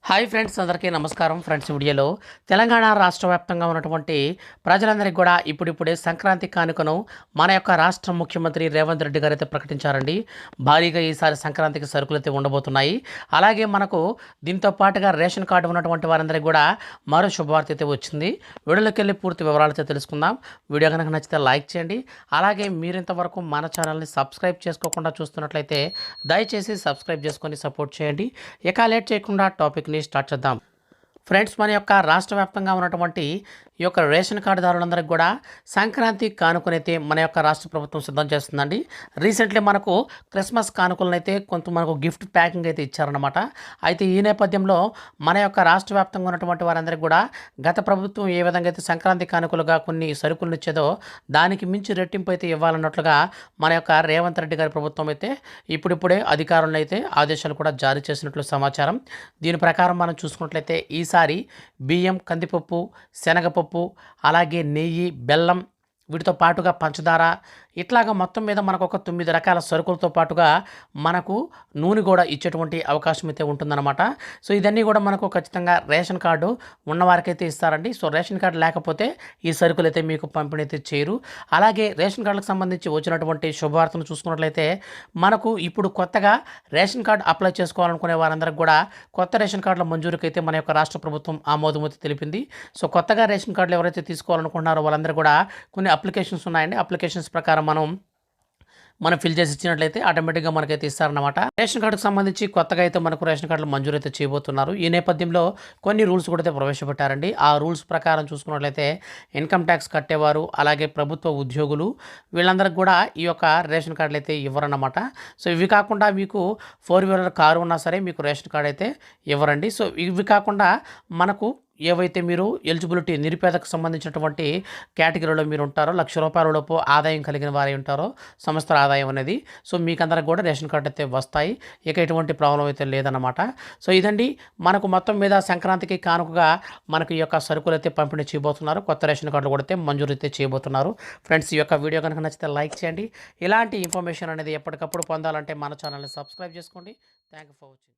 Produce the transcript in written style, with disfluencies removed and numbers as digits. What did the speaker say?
Hi friends, అందరికీ నమస్కారం. Friends, వీడియోలో తెలంగాణ రాష్ట్ర వ్యాప్తంగా ఉన్నటువంటి ప్రజలందరికీ కూడా ఇప్పుడిప్పుడే సంక్రాంతి కానుకను మన యొక్క రాష్ట్ర ముఖ్యమంత్రి రేవంత్ రెడ్డి గారు అయితే ప్రకటించారండి. భారీగా ఈసారి సంక్రాంతికి సరుకులు అయితే ఉండబోతున్నాయి. అలాగే మనకు దీంతో పాటుగా రేషన్ కార్డు ఉన్నటువంటి వారందరికీ కూడా మరో శుభవార్త అయితే వచ్చింది. వీడియోలోకి వెళ్ళి పూర్తి వివరాలు అయితే తెలుసుకుందాం. వీడియో కనుక నచ్చితే లైక్ చేయండి. అలాగే మీరు ఇంతవరకు మన ఛానల్ని సబ్స్క్రైబ్ చేసుకోకుండా చూస్తున్నట్లయితే దయచేసి సబ్స్క్రైబ్ చేసుకొని సపోర్ట్ చేయండి. ఇక లేట్ చేయకుండా టాపిక్ని స్టార్ట్ చేద్దాం. ఫ్రెండ్స్, మన యొక్క రాష్ట్ర వ్యాప్తంగా ఉన్నటువంటి ఈ యొక్క రేషన్ కార్డుదారులందరికీ కూడా సంక్రాంతి కానుకనైతే మన యొక్క రాష్ట్ర ప్రభుత్వం సిద్ధం చేస్తుందండి. రీసెంట్లీ మనకు క్రిస్మస్ కానుకలనైతే కొంత మనకు గిఫ్ట్ ప్యాకింగ్ అయితే ఇచ్చారనమాట. అయితే ఈ నేపథ్యంలో మన యొక్క రాష్ట్ర వ్యాప్తంగా ఉన్నటువంటి వారందరికీ కూడా గత ప్రభుత్వం ఏ విధంగా అయితే సంక్రాంతి కానుకలుగా కొన్ని సరుకులను ఇచ్చేదో దానికి మించి రెట్టింపు అయితే ఇవ్వాలన్నట్లుగా మన యొక్క రేవంత్ రెడ్డి గారి ప్రభుత్వం అయితే ఇప్పుడిప్పుడే అధికారులను అయితే ఆదేశాలు కూడా జారీ చేసినట్లు సమాచారం. దీని ప్రకారం మనం చూసుకున్నట్లయితే ఈసారి బియ్యం, కందిపప్పు, శనగపప్పు, అలాగే నెయ్యి, బెల్లం, వీటితో పాటుగా పంచదార, ఇట్లాగా మొత్తం మీద మనకు ఒక 9 రకాల సరుకులతో పాటుగా మనకు నూనె కూడా ఇచ్చేటువంటి అవకాశం అయితే ఉంటుందన్నమాట. సో ఇదన్నీ కూడా మనకు ఖచ్చితంగా రేషన్ కార్డు ఉన్నవారికైతే ఇస్తారండి. సో రేషన్ కార్డు లేకపోతే ఈ సరుకులు అయితే మీకు పంపిణీ అయితే చేయరు. అలాగే రేషన్ కార్డులకు సంబంధించి వచ్చినటువంటి శుభవార్తను చూసుకున్నట్లయితే మనకు ఇప్పుడు కొత్తగా రేషన్ కార్డు అప్లై చేసుకోవాలనుకునే వారందరికీ కూడా కొత్త రేషన్ కార్డుల మంజూరుకి అయితే మన యొక్క రాష్ట్ర ప్రభుత్వం ఆమోదం అయితే తెలిపింది. సో కొత్తగా రేషన్ కార్డులు ఎవరైతే తీసుకోవాలనుకుంటున్నారో వాళ్ళందరూ కూడా కొన్ని అప్లికేషన్స్ ఉన్నాయండి. అప్లికేషన్స్ ప్రకారం మనం ఫిల్ చేసి ఇచ్చినట్లయితే ఆటోమేటిక్గా మనకైతే ఇస్తారన్నమాట. రేషన్ కార్డుకు సంబంధించి కొత్తగా అయితే మనకు రేషన్ కార్డులు మంజూరు అయితే చేయబోతున్నారు. ఈ నేపథ్యంలో కొన్ని రూల్స్ కూడా అయితే ప్రవేశపెట్టారండి. ఆ రూల్స్ ప్రకారం చూసుకున్నట్లయితే ఇన్కమ్ ట్యాక్స్ కట్టేవారు, అలాగే ప్రభుత్వ ఉద్యోగులు, వీళ్ళందరికీ కూడా ఈ యొక్క రేషన్ కార్డులు అయితే ఇవ్వరన్నమాట. సో ఇవి కాకుండా మీకు 4-వీలర్ కారు ఉన్నా సరే మీకు రేషన్ కార్డు అయితే ఇవ్వరండి. సో ఇవి కాకుండా మనకు ఏవైతే మీరు ఎలిజిబిలిటీ నిరుపేదకు సంబంధించినటువంటి కేటగిరీలో మీరు ఉంటారో, ₹1,00,000 ఆదాయం కలిగిన వారే ఉంటారో, సంవత్సర ఆదాయం అనేది, సో మీకందరికి కూడా రేషన్ కార్డు అయితే వస్తాయి. ఇక ఎటువంటి ప్రాబ్లం అయితే లేదన్నమాట. సో ఇదండి మనకు మొత్తం మీద సంక్రాంతికి కానుకగా మనకు ఈ యొక్క సరుకులు అయితే పంపిణీ చేయబోతున్నారు. కొత్త రేషన్ కార్డులు కూడా అయితే మంజూరు అయితే చేయబోతున్నారు. ఫ్రెండ్స్, ఈ యొక్క వీడియో కనుక నచ్చితే లైక్ చేయండి. ఇలాంటి ఇన్ఫర్మేషన్ అనేది ఎప్పటికప్పుడు పొందాలంటే మన ఛానల్ని సబ్స్క్రైబ్ చేసుకోండి. Thank you for watching.